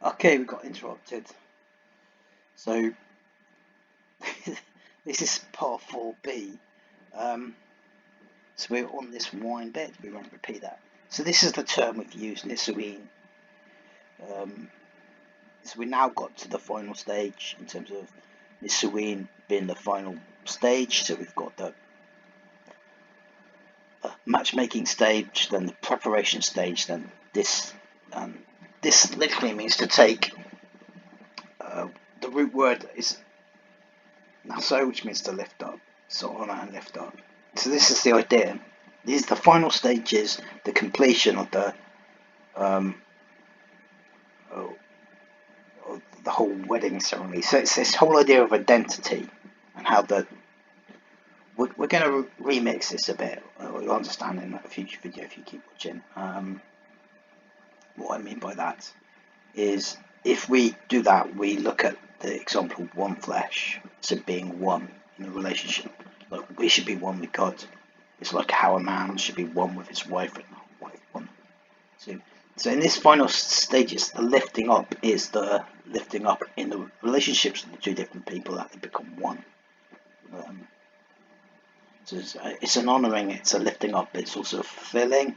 Okay, we got interrupted. So this is part 4B. So we're on this wine bed. We won't repeat that. So this is the term we've used, Nissuine. So we now got to the final stage in terms of Nissuine being the final stage. So we've got the matchmaking stage, then the preparation stage, then this. This literally means to take. The root word is naso, which means to lift up. So honor and lift up. So this is the idea. These are the final stages, the completion of the whole wedding ceremony. So it's this whole idea of identity and how we're going to remix this a bit. You'll understand in a future video if you keep watching. What I mean by that is if we do that, we look at the example of one flesh, so being one in a relationship. Like we should be one with God. It's like how a man should be one with his wife and wife one. So in this final stages, the lifting up is the lifting up in the relationships of the two different people that they become one. So it's an honouring, it's a lifting up, it's also a fulfilling.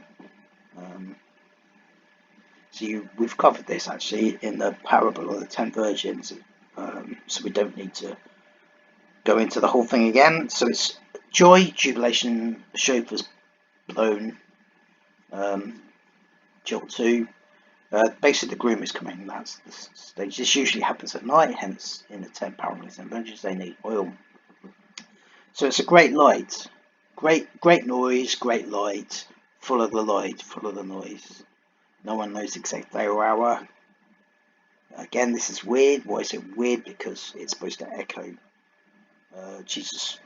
We've covered this actually in the parable of the 10 virgins, so we don't need to go into the whole thing again. So it's joy, jubilation, the shofars blown, Joel 2. Basically, the groom is coming. That's the stage. This usually happens at night, hence in the 10 parables of 10 virgins they need oil. So it's a great light, great noise, great light, full of the light, full of the noise. No one knows the exact day or hour. Again, this is weird. Why is it weird? Because it's supposed to echo Jesus.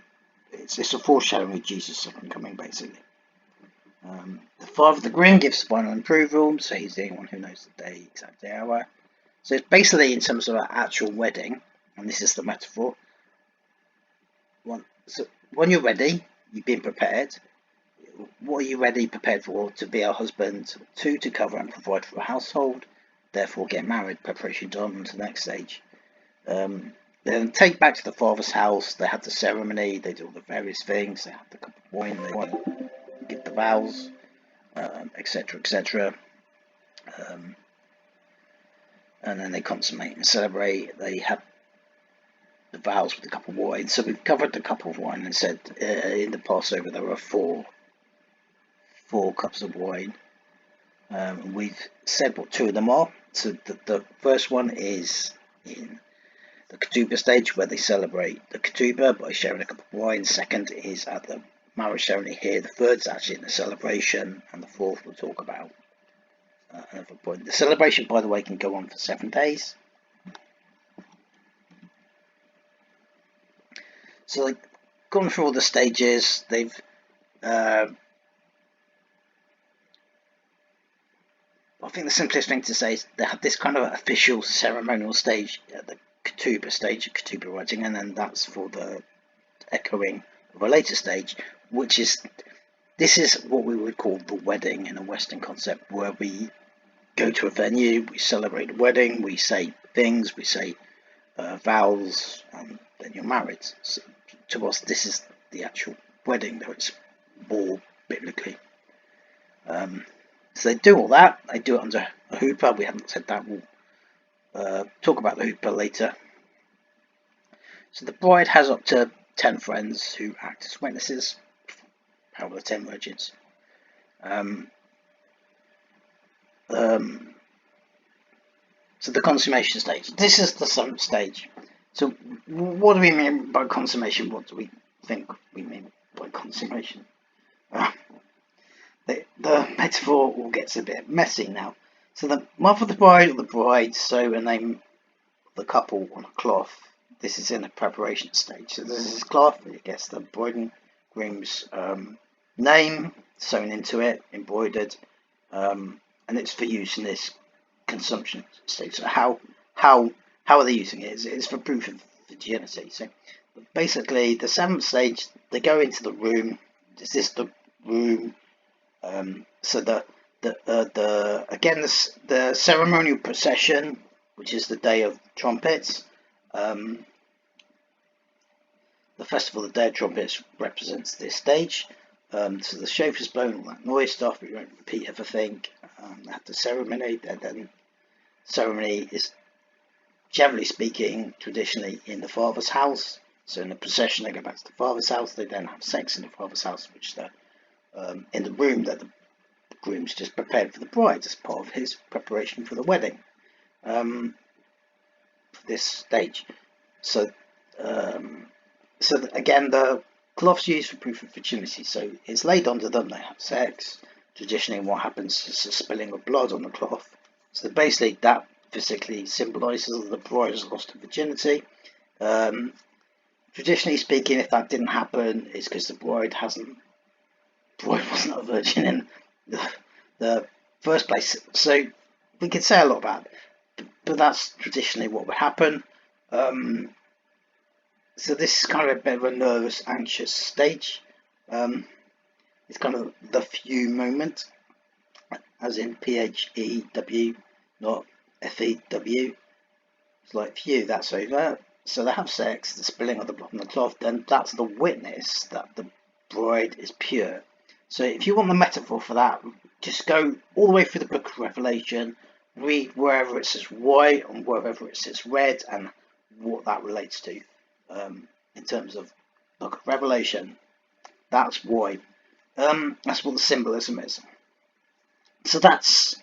It's a foreshadowing of Jesus' second coming, basically. The father of the groom gives final approval, so he's the only one who knows the day, exact hour. So it's basically in terms of an actual wedding, and this is the metaphor. So when you're ready, you've been prepared. What are you ready, prepared for? To be a husband. 2, to cover and provide for a household. Therefore, get married. Preparation done to the next stage. Then take back to the father's house. They have the ceremony. They do all the various things. They have the cup of wine. They give the vows, etc., etc. And then they consummate and celebrate. They have the vows with a cup of wine. So we've covered the cup of wine and said in the Passover there were four cups of wine. We've said what 2 of them are. So the first one is in the ketubah stage, where they celebrate the ketubah by sharing a cup of wine. Second is at the marriage ceremony here. The third's actually in the celebration, and the fourth we'll talk about another point. The celebration, by the way, can go on for 7 days. So they've gone through all the stages. They've I think the simplest thing to say is they have this kind of official ceremonial stage at the ketubah stage, ketubah writing, and then that's for the echoing of a later stage, which is, this is what we would call the wedding in a Western concept, where we go to a venue, we celebrate a wedding, we say things, we say vows, and then you're married. So to us, this is the actual wedding, though it's more biblically. So they do all that. They do it under a hoopah. We haven't said that. We'll talk about the hoopah later. So the bride has up to 10 friends who act as witnesses. How are the 10 virgins? So the consummation stage. This is the stage. So what do we mean by consummation? What do we think we mean by consummation? The metaphor all gets a bit messy now. So the mother of the bride or the bride sew a name of the couple on a cloth. This is in the preparation stage. So this is cloth. It gets the bride and groom's name sewn into it, embroidered, and it's for use in this consumption stage. So how are they using it? It's for proof of virginity. So basically, the 7th stage, they go into the room. This is the room. So the ceremonial procession which is the Day of Trumpets. The festival of the Day of Trumpets represents this stage. So the shofar's blown, all that noise stuff, but you won't repeat everything. After ceremony, then ceremony is, generally speaking, traditionally in the father's house. So in the procession, they go back to the father's house. They then have sex in the father's house, which they're in the room that the groom's just prepared for the bride as part of his preparation for the wedding. For this stage, so again, the cloth's used for proof of virginity. So it's laid under them. They have sex. Traditionally, what happens is a spilling of blood on the cloth. So basically, that physically symbolises that the bride has lost her virginity. Traditionally speaking, if that didn't happen, it's because the bride wasn't a virgin in the first place. So we could say a lot about it, but that's traditionally what would happen. So this is kind of a bit of a nervous, anxious stage. It's kind of the few moment, as in PHEW, not FEW. It's like phew, that's over. So they have sex, the spilling of the blood on the cloth, then that's the witness that the bride is pure. So if you want the metaphor for that, just go all the way through the book of Revelation, read wherever it says white and wherever it says red and what that relates to. In terms of book of Revelation, that's why. That's what the symbolism is. So that's,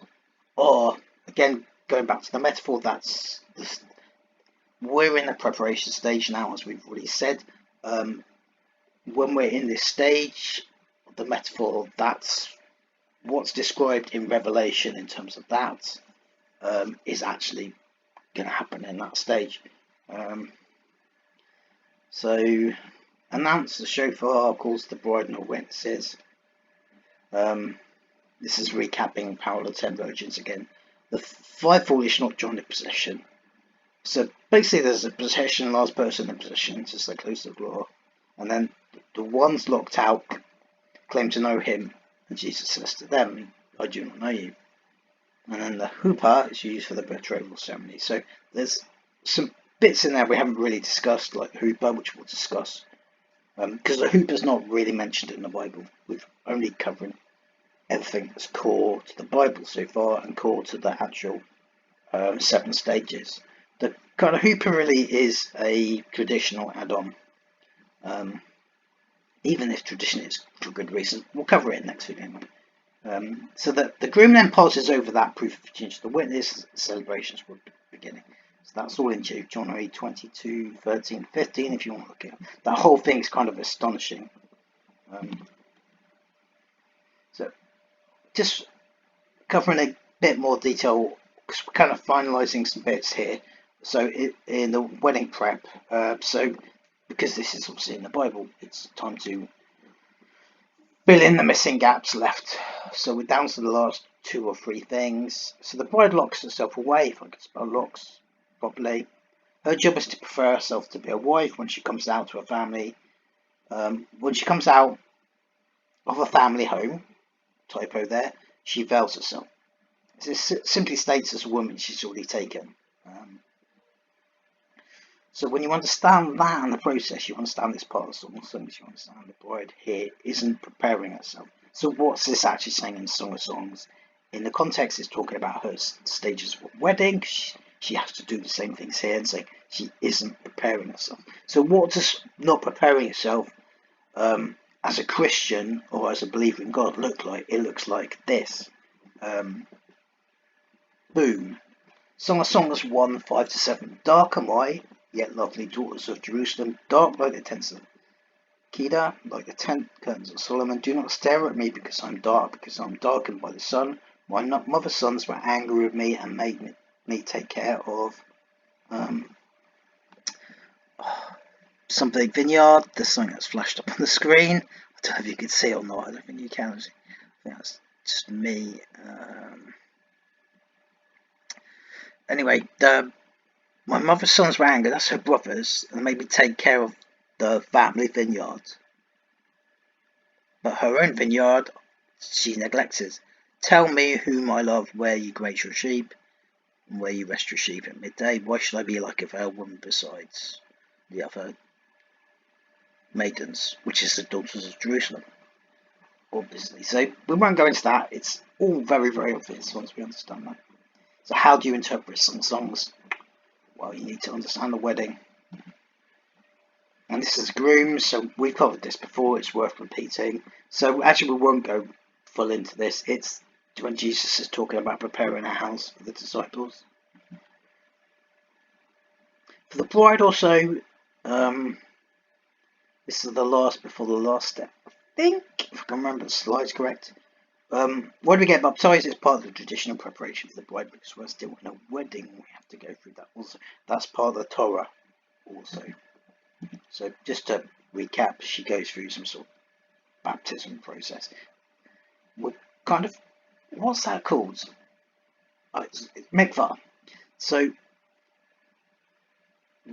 again, going back to the metaphor, we're in the preparation stage now, as we've already said. When we're in this stage, the metaphor, that's what's described in Revelation in terms of that, is actually going to happen in that stage. So, announce the shofar, calls the bride and all witnesses. This is recapping Parable of 10 Virgins again. The 5 foolish not joined the procession. So basically there's a procession, last person in procession, just like close to the door. And then the ones locked out claim to know him. And Jesus says to them, I do not know you. And then the hoopah is used for the betrothal ceremony. So there's some bits in there we haven't really discussed, like hoopah, which we'll discuss. Because the hoopah's not really mentioned in the Bible. We've only covering everything that's core to the Bible so far and core to the actual 7 stages. The kind of hoopah really is a traditional add-on. Even if tradition is for good reason. We'll cover it in next video. So that the groom then passes over that proof of virginity to the witness. Celebrations were beginning. So that's all in Deuteronomy 22, 13, 15, if you want to look at it. That whole thing is kind of astonishing. So just covering a bit more detail, because we're kind of finalising some bits here. So in the wedding prep, so because this is obviously in the Bible, it's time to fill in the missing gaps left. So we're down to the last 2 or 3 things. So the bride locks herself away, if I can spell locks properly. Her job is to prepare herself to be a wife when she comes out to her family. When she comes out of a family home, typo there, she veils herself. This simply states as a woman she's already taken. So when you understand that and the process, you understand this part of Song of Songs, you understand the bride here isn't preparing herself. So what's this actually saying in Song of Songs? In the context, it's talking about her stages of a wedding. She has to do the same things here and say she isn't preparing herself. So what does not preparing herself as a Christian or as a believer in God look like? It looks like this. Boom. Song of Songs 1, 5-7. Dark am I, yet lovely daughters of Jerusalem, dark like the tents of Kedar, like the tent curtains of Solomon. Do not stare at me because I'm darkened by the sun. My mother's sons were angry with me and made me take care of something vineyard. There's something that's flashed up on the screen. I don't know if you can see it or not. I don't think you can. I think that's just me. Anyway, my mother's sons were angry, that's her brothers, and made me take care of the family vineyard. But her own vineyard she neglected. Tell me whom I love, where you graze your sheep. and where you rest your sheep at midday. Why should I be like a veiled woman besides the other maidens, which is the daughters of Jerusalem, obviously. So we won't go into that. It's all very, very obvious once we understand that. So how do you interpret some songs? Well, you need to understand the wedding. And this is grooms, so we've covered this before, it's worth repeating. So actually we won't go full into this. It's when Jesus is talking about preparing a house for the disciples. For the bride also, this is the last before the last step. I think, if I can remember the slides correct. When we get baptized, it's part of the traditional preparation for the bride because we're still in a wedding. We have to go through that also. That's part of the Torah also. So just to recap, she goes through some sort of baptism process. We're kind of, what's that called? It's mikvah. So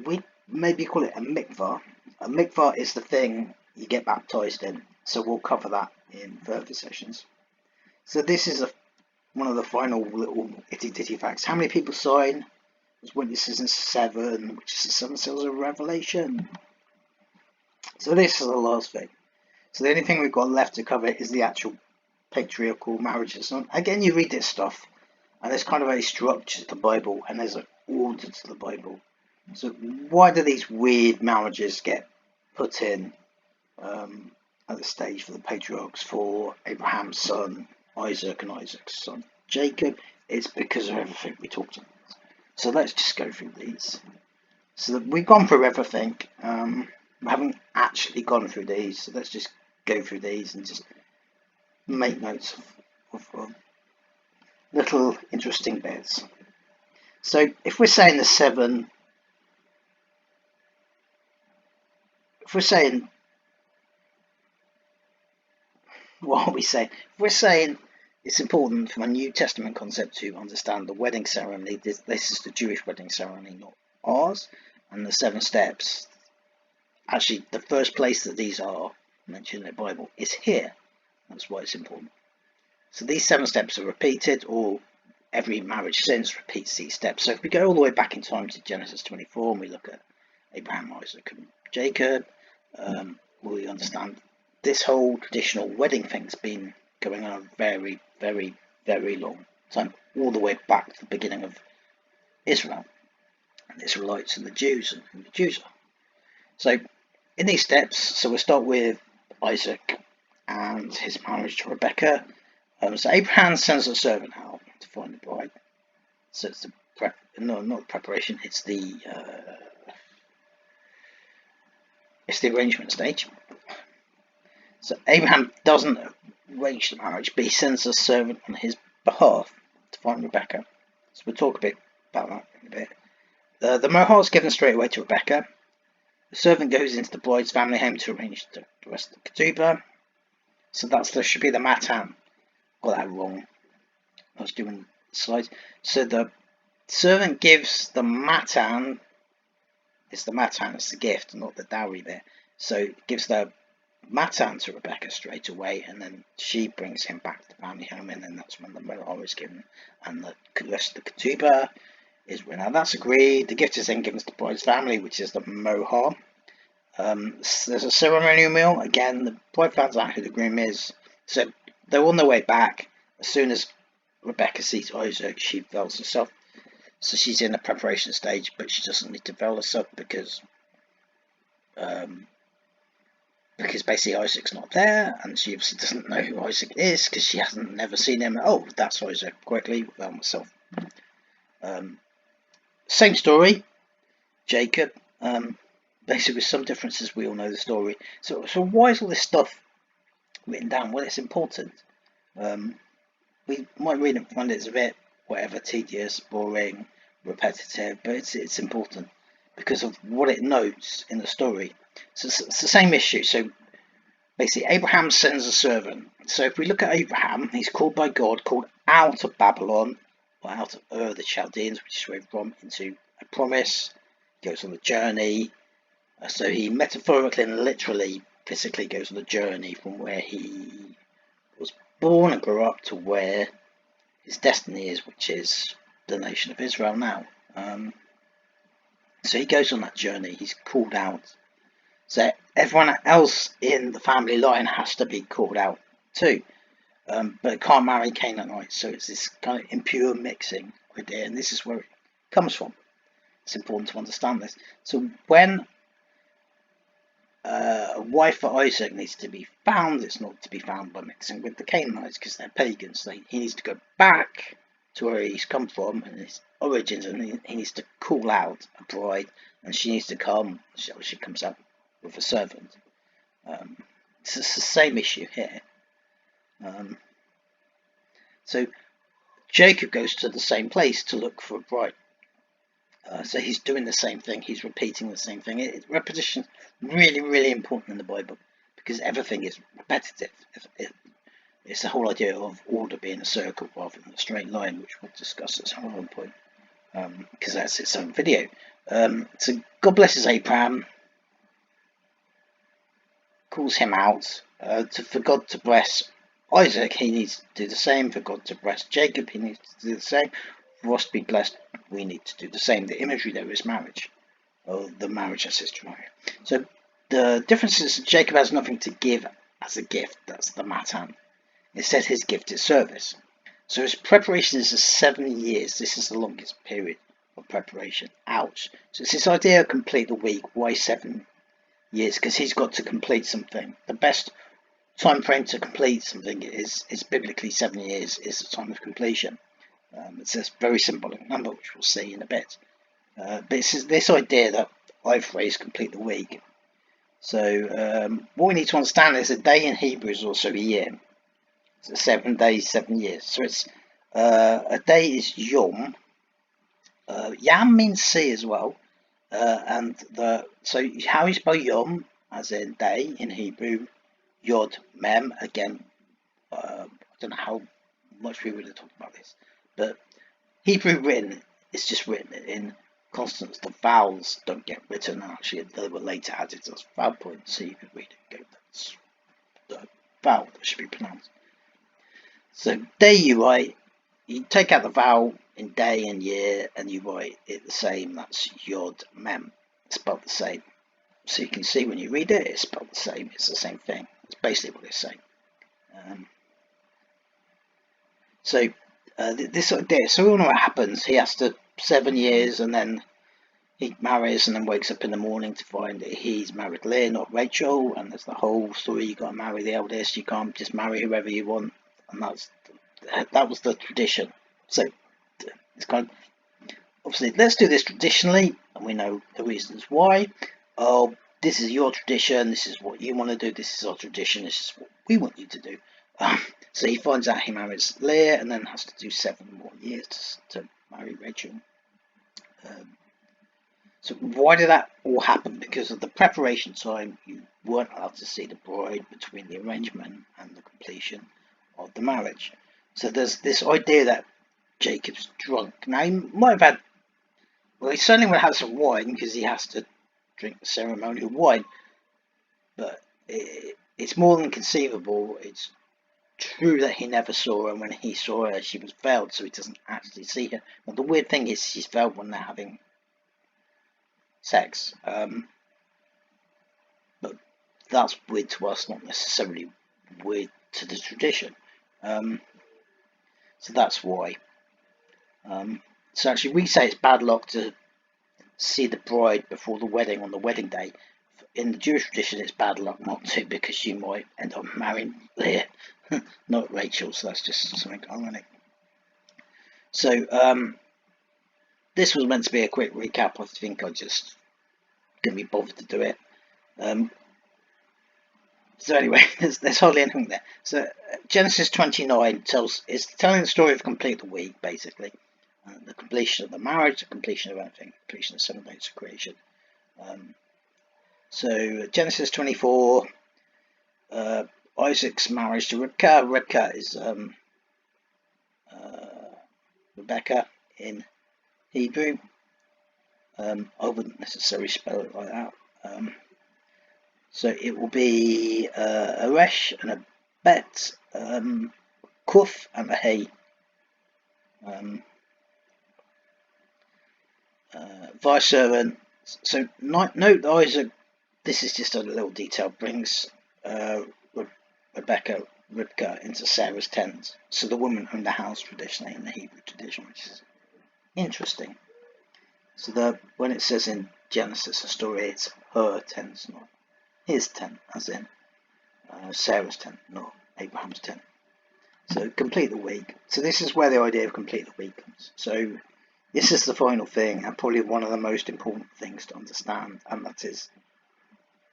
we maybe call it a mikvah. A mikvah is the thing you get baptized in. So we'll cover that in further sessions. So this is one of the final little itty-bitty facts. How many people sign as witnesses in 7, which is the 7 seals of Revelation? So this is the last thing. So the only thing we've got left to cover is the actual patriarchal marriages. And again, you read this stuff, and there's kind of a structure to the Bible, and there's an order to the Bible. So why do these weird marriages get put in at the stage for the patriarchs, for Abraham's son Isaac and Isaac's son Jacob? It's because of everything we talked about. So let's just go through these. So we've gone through everything. We haven't actually gone through these, so let's just go through these and just make notes of little interesting bits. So if we're saying the 7, if we're saying, what are we saying? If we're saying it's important from a New Testament concept to understand the wedding ceremony, this is the Jewish wedding ceremony, not ours, and the 7 steps. Actually, the first place that these are mentioned in the Bible is here. That's why it's important. So these 7 steps are repeated, or every marriage since repeats these steps. So if we go all the way back in time to Genesis 24 and we look at Abraham, Isaac and Jacob, we understand this whole traditional wedding thing's been going on a very, very, very long time, all the way back to the beginning of Israel, and the Israelites and the Jews and who the Jews are. So in these steps, so we'll start with Isaac and his marriage to Rebecca. So Abraham sends a servant out to find the bride. So it's the not the preparation, it's the arrangement stage. So Abraham doesn't arrange the marriage, but he sends a servant on his behalf to find Rebecca. So we'll talk a bit about that in a bit. The mohar is given straight away to Rebecca. The servant goes into the bride's family home to arrange the rest of the ketubah. So there should be the matan. Got that wrong. I was doing slides. So the servant gives the matan. It's the matan, it's the gift, not the dowry there. So it gives the matan to Rebecca straight away, and then she brings him back to the family home, and then that's when the mohar is given, and the rest of the ketubah is when that's agreed. The gift is then given to the bride's family, which is the mohar. There's a ceremonial meal. Again, the bride finds out who the groom is, so they're on their way back. As soon as Rebecca sees Isaac, she veils herself. So she's in the preparation stage, but she doesn't need to veil herself because basically Isaac's not there, and she obviously doesn't know who Isaac is because she hasn't never seen him. Oh, that's Isaac. Quickly, veil myself. Same story, Jacob. Basically, with some differences, we all know the story. So why is all this stuff written down? Well, it's important. We might read it and find it's a bit whatever, tedious, boring, repetitive, but it's important because of what it notes in the story. So it's the same issue. So basically, Abraham sends a servant. So if we look at Abraham, he's called by God, called out of Babylon, or out of Ur, the Chaldeans, which is where he's from, into a promise. He goes on a journey. So he metaphorically and literally, physically goes on a journey from where he was born and grew up to where his destiny is, which is the nation of Israel now. So he goes on that journey. He's called out. So everyone else in the family line has to be called out too. But it can't marry Canaanites. So it's this kind of impure mixing idea, and this is where it comes from. It's important to understand this. So when a wife for Isaac needs to be found, it's not to be found by mixing with the Canaanites because they're pagans. He needs to go back to where he's come from and his origins, and he needs to call out a bride, and she needs to come. She comes out with a servant. It's the same issue here. So Jacob goes to the same place to look for a bride. So he's doing the same thing. He's repeating the same thing. Repetition really, really important in the Bible because everything is repetitive. It's the whole idea of order being a circle rather than a straight line, which we'll discuss at some other point because that's its own video. So God blesses Abraham, calls him out. For God to bless Isaac, he needs to do the same. For God to bless Jacob, he needs to do the same. For us to be blessed, we need to do the same. The imagery there is marriage, or the marriage as history. So the difference is Jacob has nothing to give as a gift. That's the matan. Instead, his gift is service. So his preparation is 7 years. This is the longest period of preparation. Ouch. So it's this idea of complete the week. Why 7 years? Because he's got to complete something. The best time frame to complete something is biblically 7 years is the time of completion. It's a very symbolic number, which we'll see in a bit. But it's this idea that I've phrased complete the week. So what we need to understand is a day in Hebrew is also a year. So 7 days, 7 years. So it's a day is Yom. Yam means sea as well. So how you spell Yom, as in day in Hebrew, Yod Mem. Again, I don't know how much we would have talked about this. But Hebrew written is just written in consonants. The vowels don't get written. Actually, they were later added as vowel points, so you could read it and go, that's the vowel that should be pronounced. So day you write, you take out the vowel in day and year, and you write it the same. That's Yod Mem. It's spelled the same. So you can see when you read it, it's spelled the same. It's the same thing. It's basically what it's saying. This idea, so we all know what happens. He has to 7 years, and then he marries, and then wakes up in the morning to find that he's married Leah, not Rachel. And there's the whole story: you got to marry the eldest. You can't just marry whoever you want, and that was the tradition. So it's kind of obviously let's do this traditionally, and we know the reasons why. Oh, this is your tradition. This is what you want to do. This is our tradition. This is what we want you to do. So he finds out he marries Leah, and then has to do 7 more years to marry Rachel. So why did that all happen? Because of the preparation time, you weren't allowed to see the bride between the arrangement and the completion of the marriage. So there's this idea that Jacob's drunk. Now he might have had, well, he certainly would have had some wine because he has to drink the ceremonial wine. But it's more than conceivable. It's true that he never saw her, and when he saw her, she was veiled, so he doesn't actually see her. But the weird thing is, she's veiled when they're having sex. But that's weird to us, not necessarily weird to the tradition. So that's why. So actually, we say it's bad luck to see the bride before the wedding on the wedding day. In the Jewish tradition, it's bad luck not to, because you might end up marrying Leah, not Rachel. So that's just something ironic. So this was meant to be a quick recap. I think I just couldn't be bothered to do it. So anyway, there's hardly anything there. So Genesis 29 is telling the story of complete the week, basically. The completion of the marriage, the completion of everything, completion of 7 days of creation. So Genesis 24, Isaac's marriage to Rivka. Rivka is Rebecca in Hebrew. I wouldn't necessarily spell it like that. So it will be a resh and a bet, kuf and a hey. vice servant. So note that Isaac. This is just a little detail. Brings Ribka into Sarah's tent. So the woman owned the house traditionally in the Hebrew tradition, which is interesting. So when it says in Genesis, the story, it's her tent, not his tent, as in Sarah's tent, not Abraham's tent. So complete the week. So this is where the idea of complete the week comes. So this is the final thing, and probably one of the most important things to understand, and that is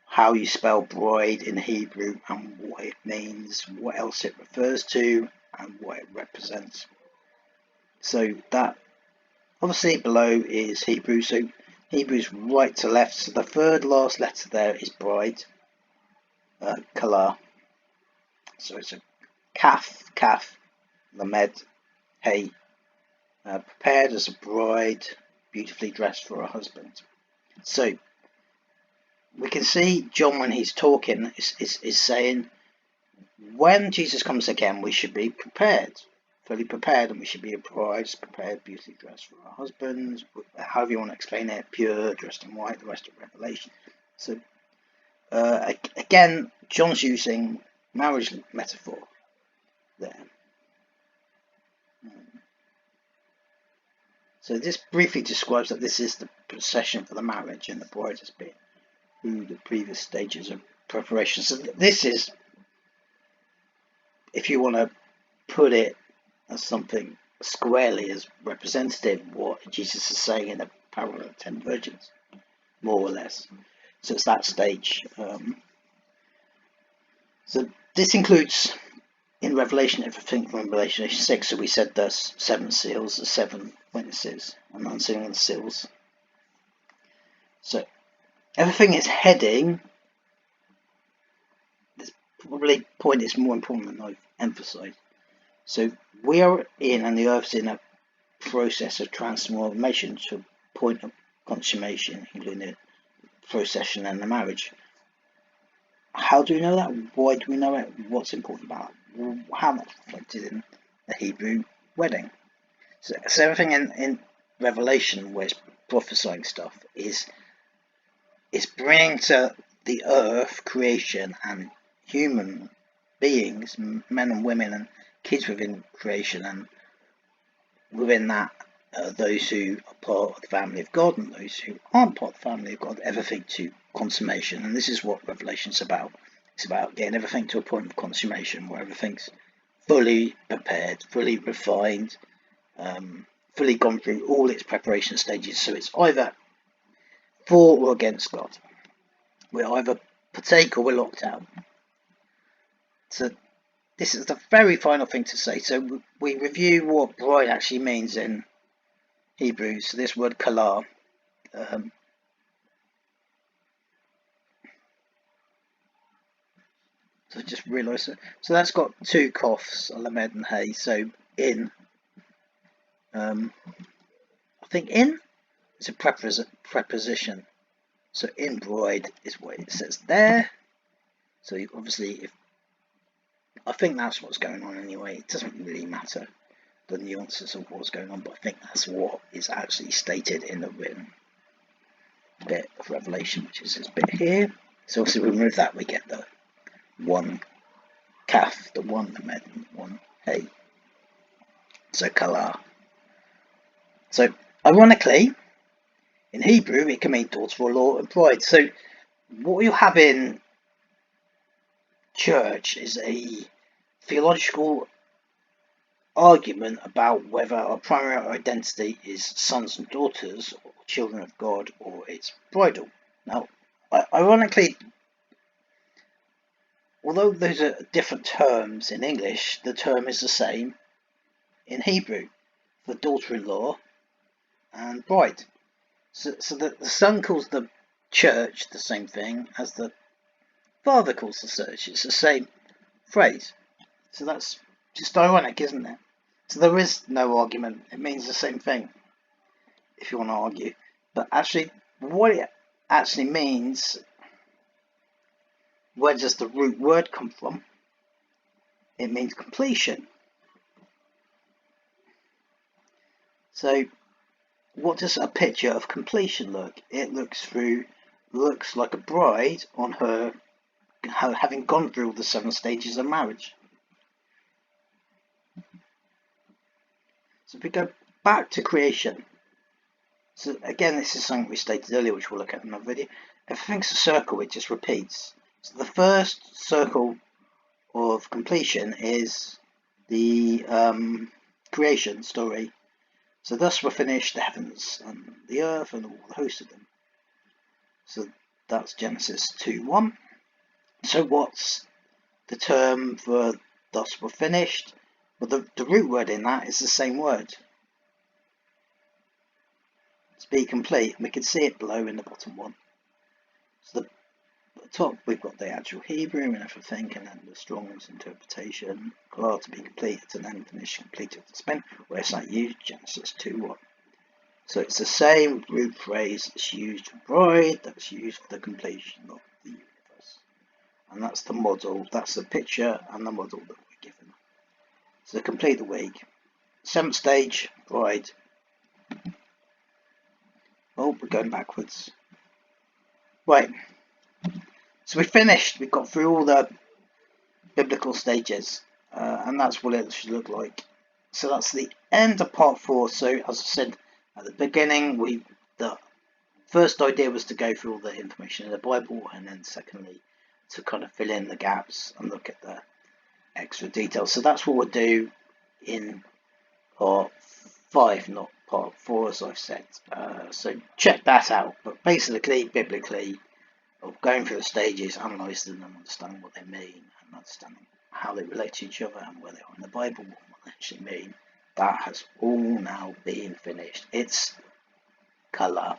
how you spell bride in Hebrew and what it means, what else it refers to, and what it represents. So that obviously below is Hebrew. So Hebrew's right to left. So the third last letter there is bride, Kala. So it's a Kaf, Lamed, Hey. Prepared as a bride, beautifully dressed for a husband. So we can see John, when he's talking, is saying, when Jesus comes again, we should be prepared, fully prepared, and we should be a bride, prepared, beautifully dressed for our husbands, however you want to explain it, pure, dressed in white, the rest of Revelation. So again, John's using marriage metaphor there. So this briefly describes that this is the procession for the marriage, and the bride has been through the previous stages of preparation. So this is, if you want to put it as something squarely as representative, what Jesus is saying in the parable of 10 virgins, more or less. So it's that stage. So this includes in Revelation everything from Revelation 6. So we said there's 7 seals, the 7 witnesses, and unsealing the seals. So everything is heading. This probably point is more important than I've emphasized. So we are in, and the earth's in, a process of transformation to a point of consummation, including the procession and the marriage. How do we know that? Why do we know it? What's important about it? How that's reflected in the Hebrew wedding. So everything in Revelation, where it's prophesying stuff, is bringing to the earth creation and human beings, men and women and kids within creation, and within that those who are part of the family of God and those who aren't part of the family of God, everything to consummation. And this is what Revelation's about. It's about getting everything to a point of consummation where everything's fully prepared, fully refined, fully gone through all its preparation stages. So it's either for or against God. We're either partake or we're locked out. So this is the very final thing to say. So we review what bride actually means in Hebrew. So this word kala, so just realise it. So that's got 2 coughs, lamed and hey. So in, I think in is a preposition. So in bride is what it says there. So obviously, I think that's what's going on anyway. It doesn't really matter the nuances of what's going on, but I think that's what is actually stated in the written bit of Revelation, which is this bit here. So if we remove that, we get the 1 kaf, the 1 lamed, and 1 hey. So kala. So ironically, in Hebrew, it can mean daughter-in-law and bride. So what you have in church is a theological argument about whether our primary identity is sons and daughters, or children of God, or it's bridal. Now, ironically, although those are different terms in English, the term is the same in Hebrew for daughter-in-law and bride. So the son calls the church the same thing as the father calls the church. It's the same phrase. So that's just ironic, isn't it? So there is no argument. It means the same thing, if you want to argue. But actually, what it actually means, where does the root word come from? It means completion. So what does a picture of completion look? It looks like a bride on her having gone through all the 7 stages of marriage. So if we go back to creation, so again, this is something we stated earlier, which we'll look at in another video. If everything's a circle, it just repeats. So the first circle of completion is the creation story. So thus were finished the heavens and the earth and all the host of them. So that's Genesis 2:1. So what's the term for thus were finished? Well, the root word in that is the same word. To be complete, and we can see it below in the bottom one. So at the top we've got the actual Hebrew and everything, and then the Strong's interpretation, to be completed and then finished, completed to spent. Where's that used? Genesis 2:1. So it's the same root phrase that's used for bride, that's used for the completion of the universe. And that's the model, that's the picture and the model that we're given. So complete the week. 7th stage, bride. Oh, we're going backwards. Right. So we finished, we've got through all the biblical stages, and that's what it should look like. So that's the end of part 4. So as I said at the beginning, the first idea was to go through all the information in the Bible, and then secondly to kind of fill in the gaps and look at the extra details. So that's what we'll do in part 5, not part 4 as I've said. So check that out. But basically, biblically, going through the stages, analysing them, understanding what they mean, and understanding how they relate to each other and where they are in the Bible, what they actually mean. That has all now been finished. It's colour.